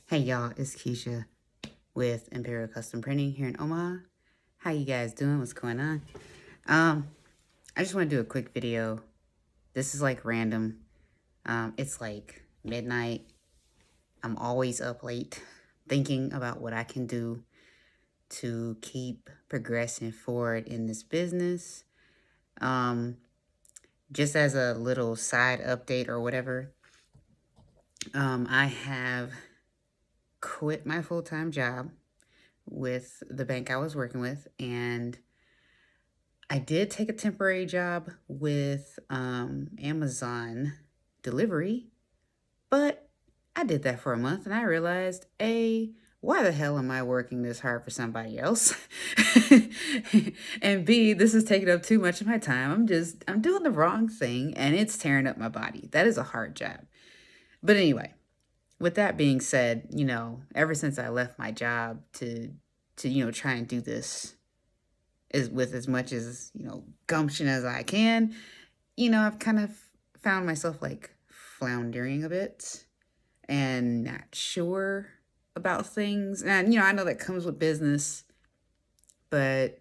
Hey y'all, it's Keisha with Imperial Custom Printing here in Omaha. How you guys doing? What's going on? I just want to do a quick video. This is like random. It's like midnight. I'm always up late thinking about what I can do to keep progressing forward in this business. Just as a little side update or whatever, I have quit my full-time job with the bank I was working with, and I did take a temporary job with Amazon delivery, but I did that for a month and I realized, A, why the hell am I working this hard for somebody else? And B, this is taking up too much of my time. I'm doing the wrong thing and it's tearing up my body. That is a hard job. But anyway, with that being said, ever since I left my job to try and do this is with as much as, gumption as I can, I've kind of found myself like floundering a bit and not sure about things. And, I know that comes with business, but,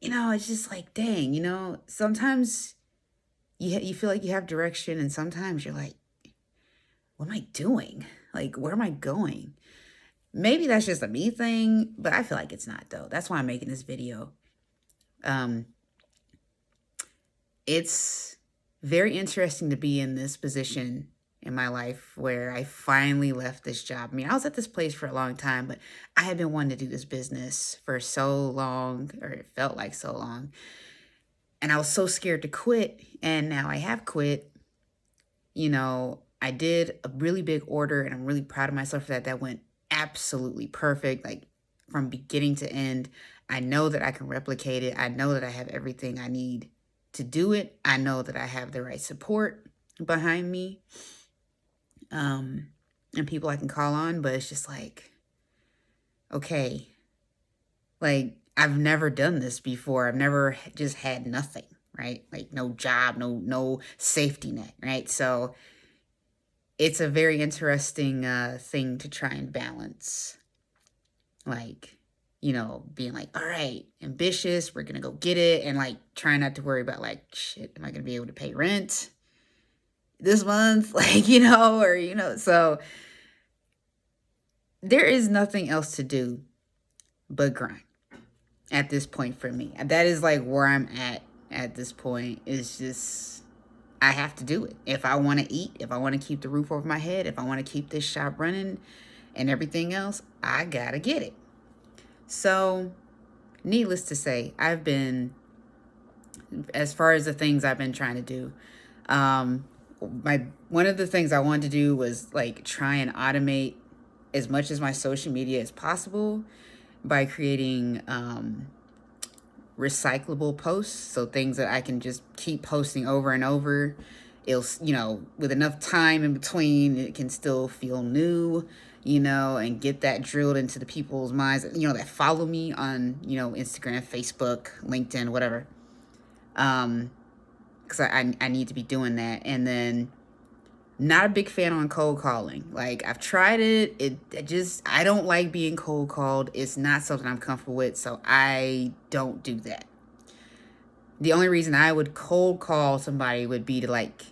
it's just like, dang, sometimes you feel like you have direction and sometimes you're like, what am I doing? Like, where am I going? Maybe that's just a me thing, but I feel like it's not though. That's why I'm making this video. It's very interesting to be in this position in my life where I finally left this job. I mean, I was at this place for a long time, but I had been wanting to do this business for so long, or it felt like so long. And I was so scared to quit. And now I have quit. I did a really big order and I'm really proud of myself for that. That went absolutely perfect. Like from beginning to end, I know that I can replicate it. I know that I have everything I need to do it. I know that I have the right support behind me, and people I can call on, but it's just like, okay, like I've never done this before. I've never just had nothing, right? Like no job, no safety net, right? So it's a very interesting thing to try and balance. Like, being like, all right, ambitious, we're going to go get it. And like, trying not to worry about like, shit, am I going to be able to pay rent this month? Like, so there is nothing else to do but grind at this point for me. That is like where I'm at this point. It's just, I have to do it. If I want to eat, if I want to keep the roof over my head, if I want to keep this shop running and everything else, I got to get it. So, needless to say, I've been, as far as the things I've been trying to do, one of the things I wanted to do was like try and automate as much as my social media as possible by creating recyclable posts. So things that I can just keep posting over and over. It'll, with enough time in between, it can still feel new, and get that drilled into the people's minds, that follow me on, Instagram, Facebook, LinkedIn, whatever. Because I need to be doing that. And then not a big fan on cold calling. Like I've tried it. I don't like being cold called. It's not something I'm comfortable with. So I don't do that. The only reason I would cold call somebody would be to like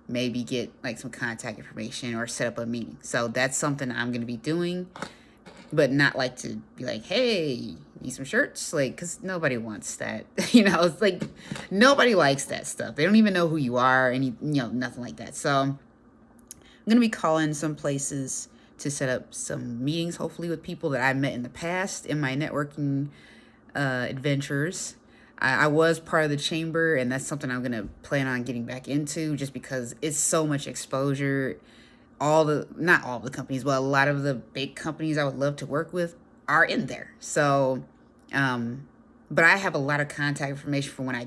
maybe get like some contact information or set up a meeting. So that's something I'm going to be doing, but not like to be like, hey, need some shirts? Like, because nobody wants that. It's like nobody likes that stuff. They don't even know who you are and, nothing like that. So I'm going to be calling some places to set up some meetings, hopefully with people that I met in the past in my networking adventures. I was part of the chamber, and that's something I'm going to plan on getting back into just because it's so much exposure. Not all the companies, but a lot of the big companies I would love to work with are in there. So, but I have a lot of contact information from when I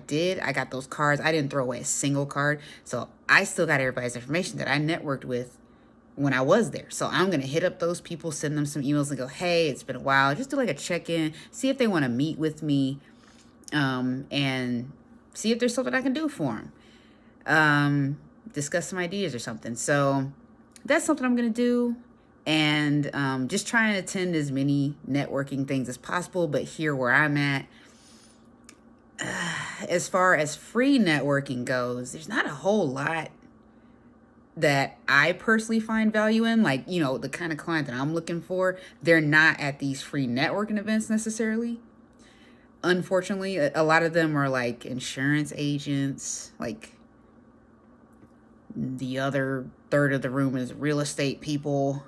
got those cards. I didn't throw away a single card. So I still got everybody's information that I networked with when I was there. So I'm going to hit up those people, send them some emails and go, hey, it's been a while. Just do like a check-in, see if they want to meet with me, and see if there's something I can do for them. Discuss some ideas or something. So that's something I'm going to do. and just trying to attend as many networking things as possible. But here where I'm at, as far as free networking goes, there's not a whole lot that I personally find value in. Like, the kind of client that I'm looking for, they're not at these free networking events necessarily. Unfortunately, a lot of them are like insurance agents. Like, the other third of the room is real estate people.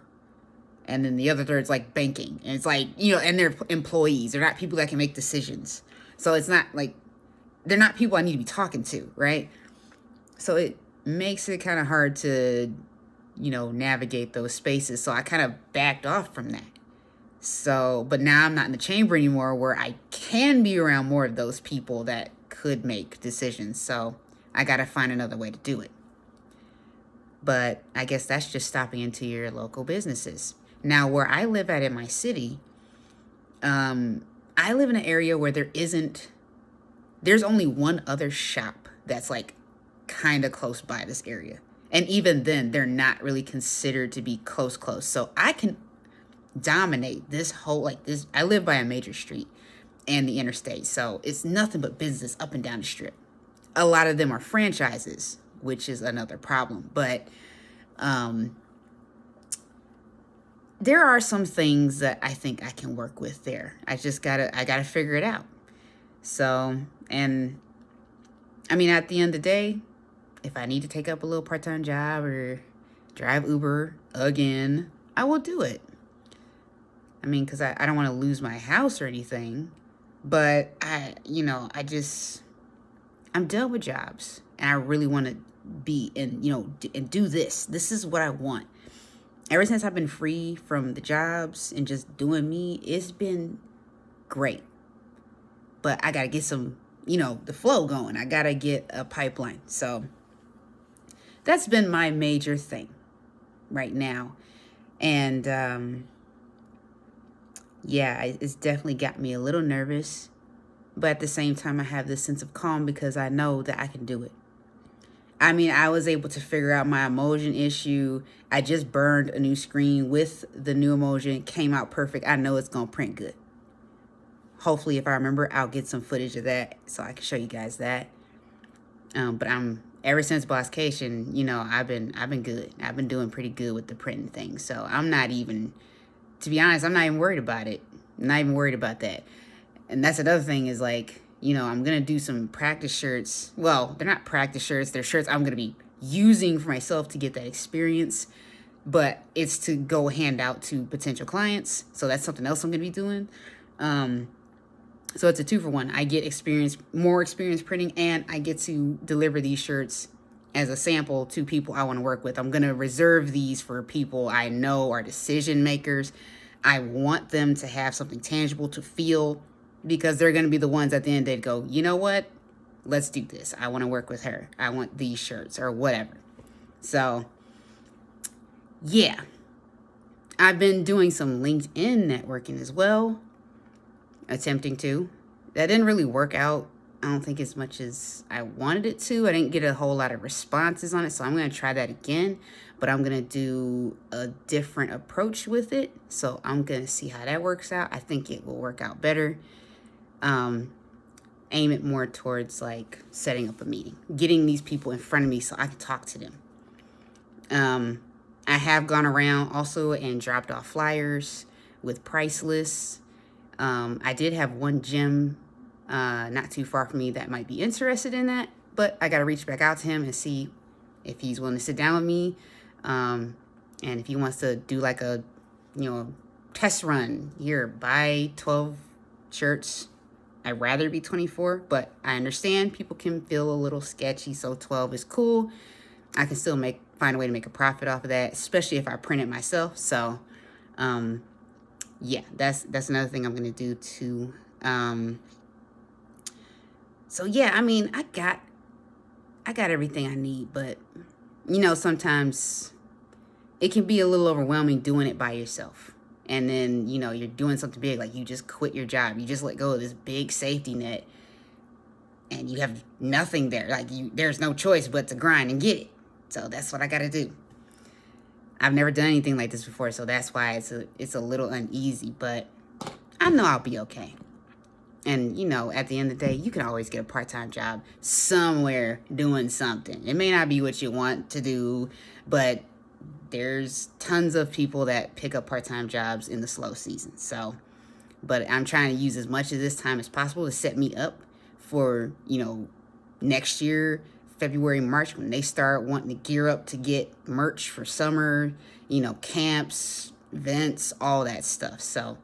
And then the other third's like banking. And it's like, and they're employees. They're not people that can make decisions. So it's not like, they're not people I need to be talking to, right? So it makes it kind of hard to, navigate those spaces. So I kind of backed off from that. So, but now I'm not in the chamber anymore where I can be around more of those people that could make decisions. So I got to find another way to do it. But I guess that's just stopping into your local businesses. Now, where I live at in my city, I live in an area where there's only one other shop that's like kind of close by this area. And even then, they're not really considered to be close. So I can dominate this whole, like this. I live by a major street and the interstate. So it's nothing but business up and down the strip. A lot of them are franchises, which is another problem. But there are some things that I think I can work with there. I gotta figure it out. So, and I mean, at the end of the day, if I need to take up a little part-time job or drive Uber again, I will do it. I mean, because I don't want to lose my house or anything, but I'm done with jobs, and I really want to be in, and do this. This is what I want. Ever since I've been free from the jobs and just doing me, it's been great. But I got to get some, the flow going. I got to get a pipeline. So that's been my major thing right now. And yeah, it's definitely got me a little nervous. But at the same time, I have this sense of calm because I know that I can do it. I mean, I was able to figure out my Emotion issue. I just burned a new screen with the new Emotion. Came out perfect. I know it's going to print good. Hopefully, if I remember, I'll get some footage of that so I can show you guys that. But ever since Bosscation, I've been good. I've been doing pretty good with the printing thing. So I'm not even, to be honest, I'm not even worried about it. I'm not even worried about that. And that's another thing is like, I'm going to do some practice shirts. Well, they're not practice shirts. They're shirts I'm going to be using for myself to get that experience. But it's to go hand out to potential clients. So that's something else I'm going to be doing. So it's a 2-for-1. I get more experience printing, and I get to deliver these shirts as a sample to people I want to work with. I'm going to reserve these for people I know are decision makers. I want them to have something tangible to feel, because they're going to be the ones at the end that go, you know what? Let's do this. I want to work with her. I want these shirts or whatever. So, yeah. I've been doing some LinkedIn networking as well. Attempting to. That didn't really work out, I don't think, as much as I wanted it to. I didn't get a whole lot of responses on it, so I'm going to try that again. But I'm going to do a different approach with it. So I'm going to see how that works out. I think it will work out better. Aim it more towards like setting up a meeting, getting these people in front of me so I can talk to them. I have gone around also and dropped off flyers with price lists. I did have one gym not too far from me that might be interested in that, but I got to reach back out to him and see if he's willing to sit down with me. And if he wants to do like a, test run here, buy 12 shirts. I'd rather be 24, but I understand people can feel a little sketchy, so 12 is cool. I can still find a way to make a profit off of that, especially if I print it myself. So, yeah, that's another thing I'm gonna do too. So yeah, I mean, I got everything I need, but sometimes it can be a little overwhelming doing it by yourself. And then, you're doing something big, like you just quit your job. You just let go of this big safety net and you have nothing there. Like there's no choice but to grind and get it. So that's what I got to do. I've never done anything like this before, so that's why it's a little uneasy, but I know I'll be okay. And, you know, at the end of the day, you can always get a part-time job somewhere doing something. It may not be what you want to do, but there's tons of people that pick up part-time jobs in the slow season. So, but I'm trying to use as much of this time as possible to set me up for, you know, next year, February, March, when they start wanting to gear up to get merch for summer, you know, camps, events, all that stuff. So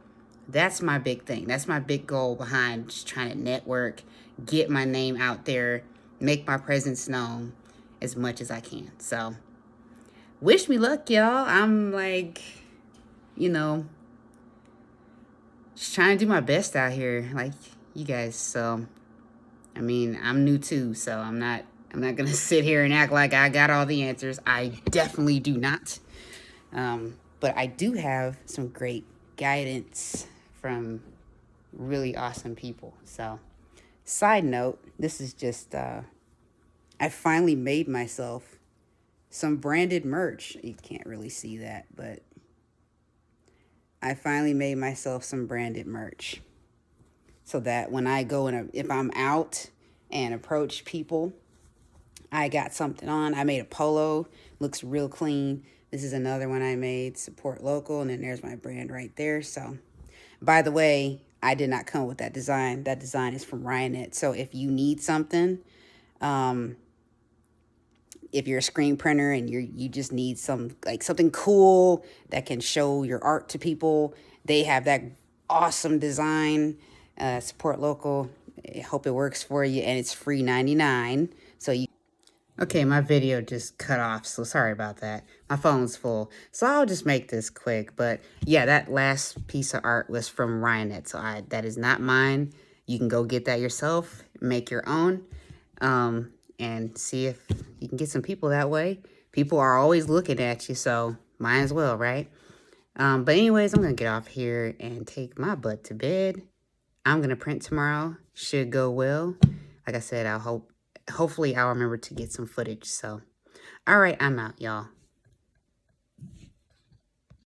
that's my big thing. That's my big goal behind just trying to network, get my name out there, make my presence known as much as I can. So wish me luck, y'all. I'm like, you know, just trying to do my best out here, like you guys. So, I mean, I'm new too, so I'm not gonna sit here and act like I got all the answers. I definitely do not. But I do have some great guidance from really awesome people. So, side note, this is just, I finally made myself some branded merch. You can't really see that, but I finally made myself some branded merch so that when I go and if I'm out and approach people, I got something on. I made a polo, looks real clean. This is another one I made, support local, and then there's my brand right there. So, by the way, I did not come up with that design. That design is from Ryonet. So if you need something, if you're a screen printer and you just need something cool that can show your art to people, they have that awesome design. Support local. I hope it works for you, and it's free 99. So you. Okay, my video just cut off, so sorry about that. My phone's full, so I'll just make this quick. But yeah, that last piece of art was from Ryonet, so that is not mine. You can go get that yourself, make your own, and see if you can get some people that way. People are always looking at you, so might as well, right? But anyways, I'm gonna get off here and take my butt to bed. I'm gonna print tomorrow. Should go well. Like I said, hopefully I'll remember to get some footage. So, all right, I'm out, y'all.